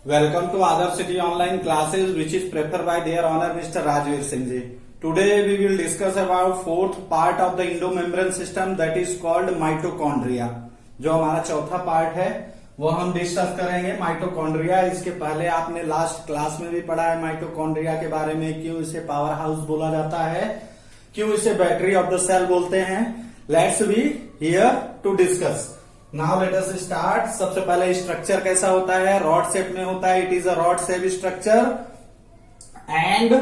Welcome to Adarsh City online classes which is prepared by their honor Mr. Rajveer Singh ji. Today we will discuss about fourth part of the endomembrane system that is called mitochondria. जो हमारा चौथा part है वो हम discuss करेंगे mitochondria. इसके पहले आपने लास्ट क्लास में भी पढ़ा है माइटोकॉन्ड्रिया के बारे में, क्यों इसे पावर हाउस बोला जाता है, क्यों इसे बैटरी ऑफ द सेल बोलते हैं। Let's be here to discuss. Now let us start. सबसे पहले स्ट्रक्चर कैसा होता है, रॉड शेप में होता है। It is a rod shape structure and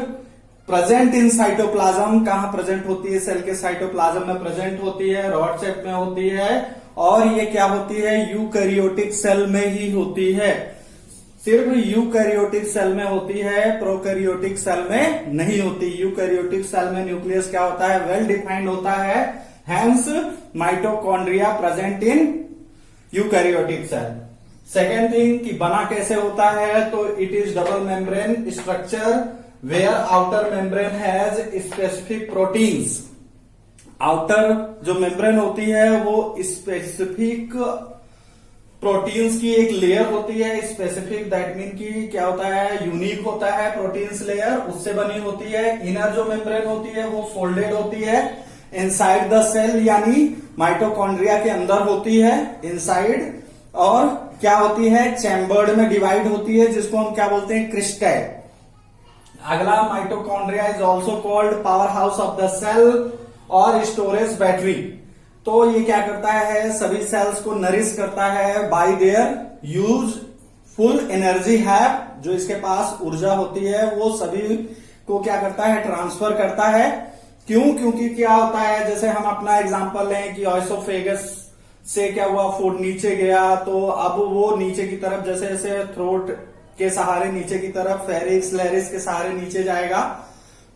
present in cytoplasm. कहां प्रेजेंट होती है? सेल के साइटोप्लाज्म में प्रेजेंट होती है, रॉड शेप में होती है। और ये क्या होती है? यूकैरियोटिक सेल में ही होती है, सिर्फ यूकैरियोटिक सेल में होती है, प्रोकैरियोटिक सेल में नहीं होती। यूकैरियोटिक सेल में न्यूक्लियस क्या होता है? वेल डिफाइंड होता है। Hence mitochondria present in eukaryotic cell. Second thing कि बना कैसे होता है, तो it is double membrane structure where outer membrane has specific proteins. Outer जो मेम्ब्रेन होती है वो स्पेसिफिक प्रोटीन्स की एक लेयर होती है। स्पेसिफिक दैट मीन की क्या होता है? यूनिक होता है प्रोटीन्स लेयर, उससे बनी होती है। इनर जो मेम्ब्रेन होती है वो फोल्डेड होती है इनसाइड द सेल, यानी माइटोकॉन्ड्रिया के अंदर होती है इनसाइड। और क्या होती है? चैम्बर्ड में डिवाइड होती है, जिसको हम क्या बोलते हैं? क्रिस्टल। अगला mitochondria is also called power house of the cell और स्टोरेज बैटरी। तो ये क्या करता है? सभी सेल्स को नरिश करता है bye there use full energy have. जो इसके पास ऊर्जा होती है वो सभी को क्या करता है? ट्रांसफर करता है। क्यों? क्योंकि क्या होता है, जैसे हम अपना एग्जांपल लें कि ऑइसोफेगस से क्या हुआ? फूड नीचे गया, तो अब वो नीचे की तरफ जैसे जैसे थ्रोट के सहारे नीचे की तरफ, फेरिक्स लैरिस के सहारे नीचे जाएगा,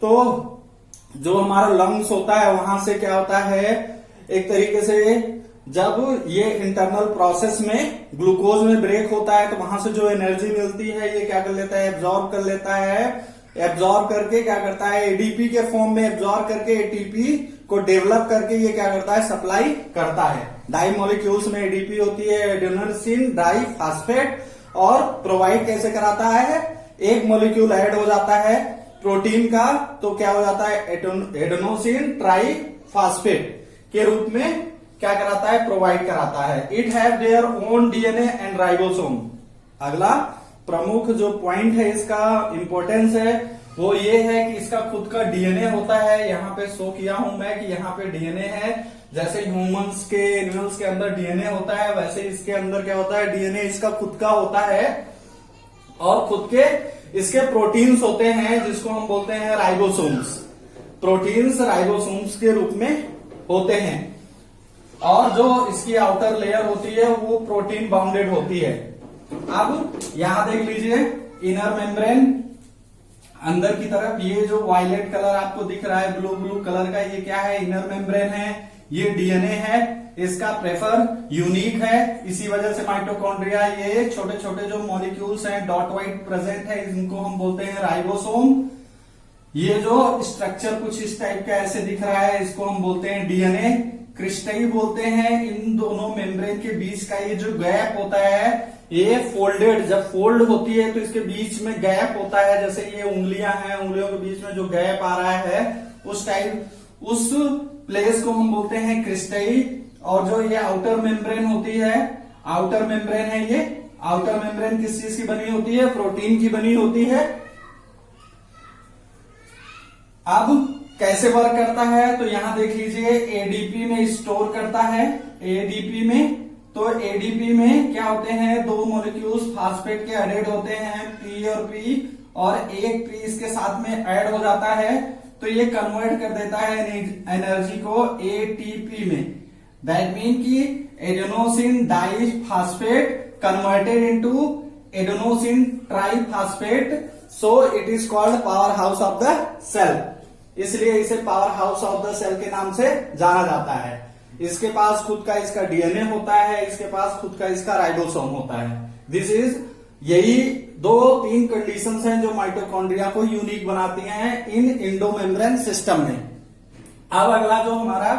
तो जो हमारा लंग्स होता है वहां से क्या होता है? एक तरीके से जब ये इंटरनल प्रोसेस में ग्लूकोज में ब्रेक होता है तो वहां से जो एनर्जी मिलती है ये क्या कर लेता है? एब्जॉर्ब कर लेता है। एब्जॉर्ब करके क्या करता है? एडीपी के फॉर्म में एब्जॉर्ब करके एटीपी को डेवलप करके ये क्या करता है? सप्लाई करता है। डाई मॉलिक्यूल्स में एडीपी होती है, एडेनोसिन डाइफॉस्फेट। और प्रोवाइड कैसे कराता है? एक मॉलिक्यूल ऐड हो जाता है प्रोटीन का, तो क्या हो जाता है? एडेनोसिन ट्राइफॉस्फेट के रूप में क्या कराता है? प्रोवाइड कराता है। It have their own DNA and ribosome. अगला प्रमुख जो पॉइंट है, इसका इंपॉर्टेंस है, वो ये है कि इसका खुद का डीएनए होता है। यहाँ पे शो किया हूं मैं कि यहाँ पे डीएनए है। जैसे ह्यूमंस के, एनिमल्स के अंदर डीएनए होता है, वैसे इसके अंदर क्या होता है? डीएनए इसका खुद का होता है। और खुद के इसके प्रोटीन्स होते हैं, जिसको हम बोलते हैं राइबोसोम्स। प्रोटीन्स राइबोसोम्स के रूप में होते हैं। और जो इसकी आउटर लेयर होती है वो प्रोटीन बाउंडेड होती है। अब यहां देख लीजिए, इनर मेम्ब्रेन अंदर की तरफ, ये जो वायलेट कलर आपको दिख रहा है, ब्लू ब्लू कलर का, ये क्या है? इनर मेम्ब्रेन है। ये डीएनए है, इसका प्रेफर यूनिक है। इसी वजह से माइटोकॉन्ड्रिया, ये छोटे छोटे जो मॉलिक्यूल्स हैं डॉट वाइट प्रेजेंट है, इनको हम बोलते हैं राइबोसोम। ये जो स्ट्रक्चर कुछ इस टाइप का ऐसे दिख रहा है, इसको हम बोलते हैं डीएनए। क्रिस्टल बोलते हैं इन दोनों मेम्ब्रेन के बीच का ये जो गैप होता है, ये फोल्डेड, जब फोल्ड होती है तो इसके बीच में गैप होता है। जैसे ये उंगलियां हैं, उंगलियों के बीच में जो गैप आ रहा है उस टाइप, उस प्लेस को हम बोलते हैं क्रिस्टल। और जो ये आउटर मेम्ब्रेन होती है, आउटर मेम्ब्रेन है, ये आउटर मेम्ब्रेन किस चीज की बनी होती है? प्रोटीन की बनी होती है। अब कैसे वर्क करता है, तो यहां देख लीजिए, एडीपी में स्टोर करता है। एडीपी में, तो एडीपी में क्या होते हैं? दो मॉलिक्यूल्स फास्फेट के एडेड होते हैं, पी और पी, और एक पी इसके साथ में ऐड हो जाता है, तो ये कन्वर्ट कर देता है एनर्जी को एटीपी में। दैट मीन कि adenosine diphosphate converted into adenosine triphosphate, so it is called power house of the cell. इसलिए इसे power house of the cell के नाम से जाना जाता है। इसके पास खुद का इसका डीएनए होता है, इसके पास खुद का इसका राइबोसोम होता है। दिस इज, यही दो तीन कंडीशंस हैं जो माइटोकॉन्ड्रिया को यूनिक बनाती हैं इन एंडोमेम्ब्रेन सिस्टम में। अब अगला जो हमारा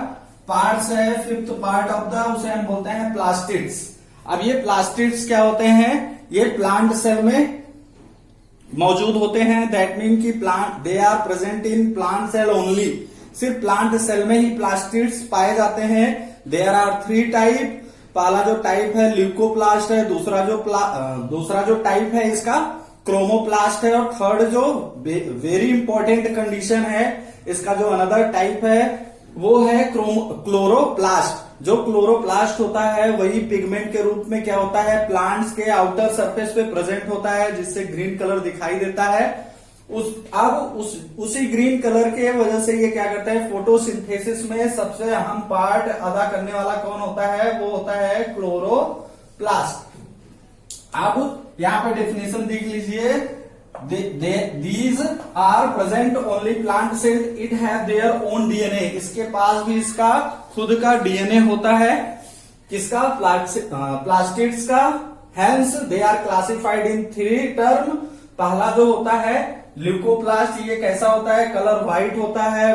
पार्ट्स है, फिफ्थ पार्ट ऑफ द, उसे हम बोलते हैं प्लास्टिड्स। अब ये प्लास्टिड्स क्या होते हैं, ये प्लांट सेल में मौजूद होते हैं। दैट मीन की plant they are present in plant cell only, सिर्फ प्लांट सेल में ही प्लास्टिड्स पाए जाते हैं। There are 3 type. पहला जो टाइप है ल्यूकोप्लास्ट है, दूसरा जो टाइप है इसका क्रोमोप्लास्ट है, और थर्ड जो वेरी इंपॉर्टेंट कंडीशन है इसका जो अनदर टाइप है वो है क्लोरोप्लास्ट। जो क्लोरोप्लास्ट होता है वही पिगमेंट के रूप में क्या होता है, प्लांट्स के आउटर सरफेस पे प्रेजेंट होता है, जिससे ग्रीन कलर दिखाई देता है। उसी ग्रीन कलर के वजह से ये क्या करता है, फोटोसिंथेसिस में सबसे अहम पार्ट अदा करने वाला कौन होता है, वो होता है क्लोरोप्लास्ट। अब यहां पे डेफिनेशन देख लीजिए, these are present only plant cell, it have their own DNA. इसके पास भी इसका खुद का डीएनए होता है, किसका, प्लास्टिड्स का। Hence they are classified in 3 term. पहला जो होता है ल्यूकोप्लास्ट, ये कैसा होता है, कलर व्हाइट होता है,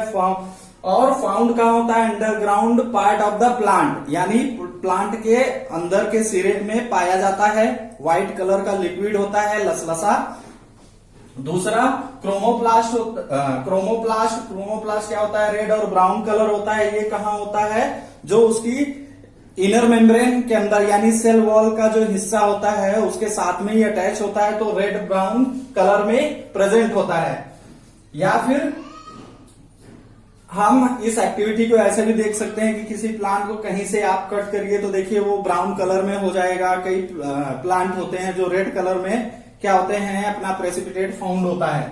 और फाउंड कहां होता है, underground part of the plant, यानी प्लांट के अंदर के सिरे में पाया जाता है। व्हाइट कलर का लिक्विड होता है, लसलसा। दूसरा क्रोमोप्लास्ट क्या होता है, रेड और ब्राउन कलर होता है। ये कहां होता है, जो उसकी इनर मेम्ब्रेन के अंदर यानी सेल वॉल का जो हिस्सा होता है उसके साथ में ही अटैच होता है, तो रेड ब्राउन कलर में प्रेजेंट होता है। या फिर हम इस एक्टिविटी को ऐसे भी देख सकते हैं कि किसी प्लांट को कहीं से आप कट करिए तो देखिए वो ब्राउन कलर में हो जाएगा। कई प्लांट होते हैं जो रेड कलर में क्या होते हैं, अपना प्रेसिपिटेट फाउंड होता है।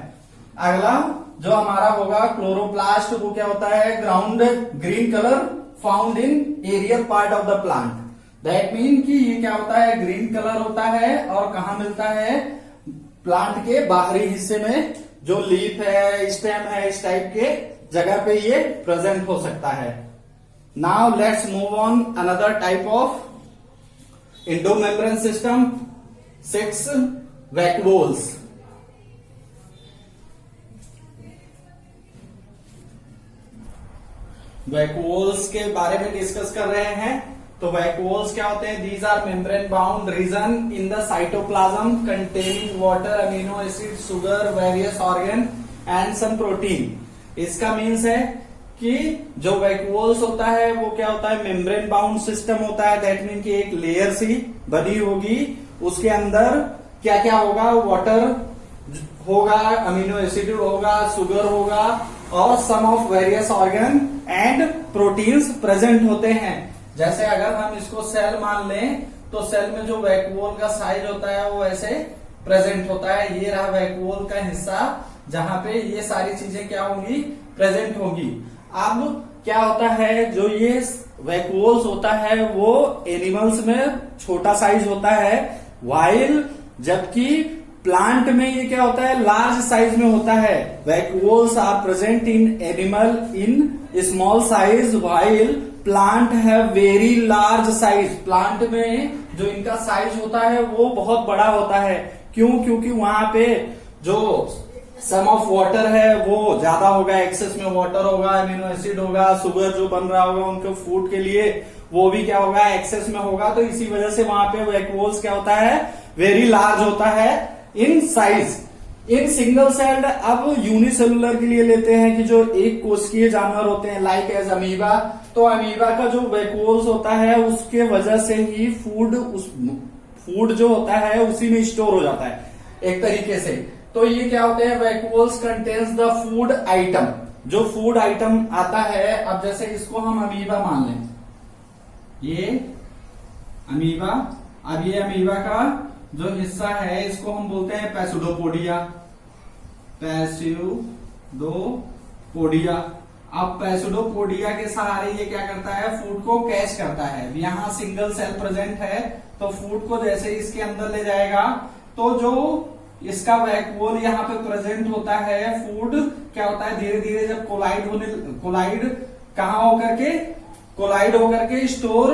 अगला जो हमारा होगा क्लोरोप्लास्ट, वो क्या होता है, ground green colour found in aerial part of the plant. That mean कि ये क्या होता है, ग्रीन कलर होता है, और कहां मिलता है, प्लांट के बाहरी हिस्से में, जो लीफ है, स्टेम है, इस टाइप के जगह पे ये प्रेजेंट हो सकता है। Now let's move on another type of endomembrane system, 6 vacuoles. Vacuoles के बारे में डिस्कस कर रहे हैं। तो वैक्यूल्स क्या होते हैं, these are membrane bound region in the cytoplasm containing water, amino acid, sugar, various organ and some protein. इसका मीन्स है कि जो वैक्यूल्स होता है वो क्या होता है, मेम्ब्रेन बाउंड सिस्टम होता है। दैट मीन कि एक लेयर सी बनी होगी, उसके अंदर क्या क्या होगा, वाटर होगा, अमीनो एसिड होगा, शुगर होगा, और some of various organ and proteins present होते हैं। जैसे अगर हम इसको सेल मान लें तो सेल में जो वैक्यूल का साइज होता है वो ऐसे प्रेजेंट होता है। ये रहा वैक्यूल का हिस्सा जहां पे ये सारी चीजें क्या होंगी, प्रेजेंट होंगी। अब क्या होता है, जो ये वैक्यूल्स होता है वो एनिमल्स में छोटा साइज होता है, वाइल जबकि प्लांट में ये क्या होता है, लार्ज साइज में होता है। Vacuoles are present in animal in small size while plant है वेरी लार्ज साइज। प्लांट में जो इनका साइज होता है वो बहुत बड़ा होता है। क्यों, क्योंकि वहां पे जो सम ऑफ वाटर है वो ज्यादा होगा, एक्सेस में वाटर होगा, अमीनो एसिड होगा, शुगर जो बन रहा होगा उनके फूड के लिए वो भी क्या होगा, एक्सेस में होगा। तो इसी वजह से वहां पे वैक्यूल्स क्या होता है, वेरी लार्ज होता है in size. In single celled, अब यूनिसेलुलर के लिए लेते हैं कि जो एक कोशिकीय जानवर होते हैं लाइक एज अमीबा, तो अमीबा का जो वैक्यूल्स होता है उसके वजह से ही फूड जो होता है उसी में स्टोर हो जाता है एक तरीके से। तो ये क्या होते हैं, vacuoles contains the food item. जो फूड आइटम आता है, अब जैसे इसको हम अमीबा मान लें, ये अमीबा, अब ये अमीबा का जो हिस्सा है इसको हम बोलते हैं पैसुडोपोडिया। पैसुडोपोडिया। अब पैसुडोपोडिया के सहारे ये क्या करता है, फूड को कैच करता है। यहाँ सिंगल सेल प्रेजेंट है तो फूड को जैसे इसके अंदर ले जाएगा तो जो इसका वैक्यूल यहाँ पे प्रेजेंट होता है, फूड क्या होता है, धीरे धीरे जब कोलाइड होकर के स्टोर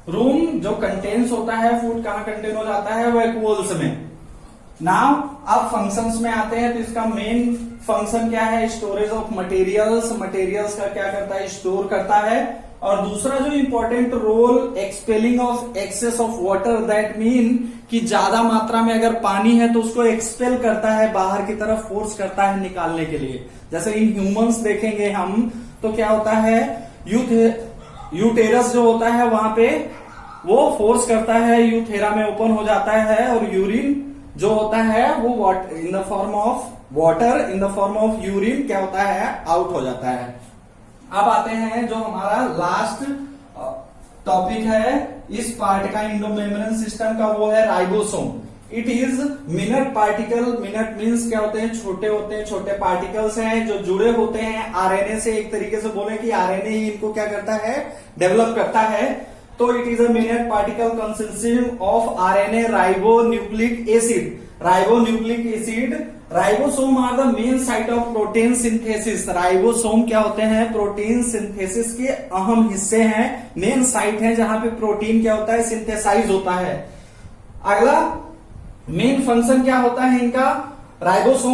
रूम जो कंटेन्स होता है, फूड कहाँ कंटेन हो जाता है, वैक्यूल्स में। नाउ अब फंक्शंस में आते हैं। तो इसका मेन फंक्शन क्या है, स्टोरेज ऑफ मटेरियल्स। मटेरियल्स का क्या करता है, स्टोर करता है। और दूसरा जो important role, expelling of excess of water, that mean कि ज्यादा मात्रा में अगर पानी है तो उसको एक्सपेल करता है, बाहर की तरफ फोर्स करता है निकालने के लिए। जैसे इन ह्यूमंस देखेंगे हम तो क्या होता है, यूटेरस जो होता है वहां पे वो फोर्स करता है, यूथेरा में ओपन हो जाता है, और यूरिन जो होता है वो in the form of water, in the form of urine क्या होता है, आउट हो जाता है। अब आते हैं जो हमारा लास्ट टॉपिक है इस पार्ट का इंडो मेम्ब्रेन सिस्टम का, वो है ribosome. It is minute particle. Minute means क्या होते हैं, छोटे होते हैं, छोटे पार्टिकल्स हैं जो जुड़े होते हैं आरएनए से। एक तरीके से बोले कि आरएनए ही इनको क्या करता है, डेवलप करता है। तो it is a minute particle consisting of RNA ribo nucleic acid. Ribo nucleic acid. Ribosome are the main site of protein synthesis. Ribosome क्या होते हैं, प्रोटीन सिंथेसिस के अहम हिस्से हैं, मेन साइट है जहां पे प्रोटीन क्या होता है, सिंथेसाइज होता है। अगला मेन फंक्शन क्या होता है इनका, राइबोसोम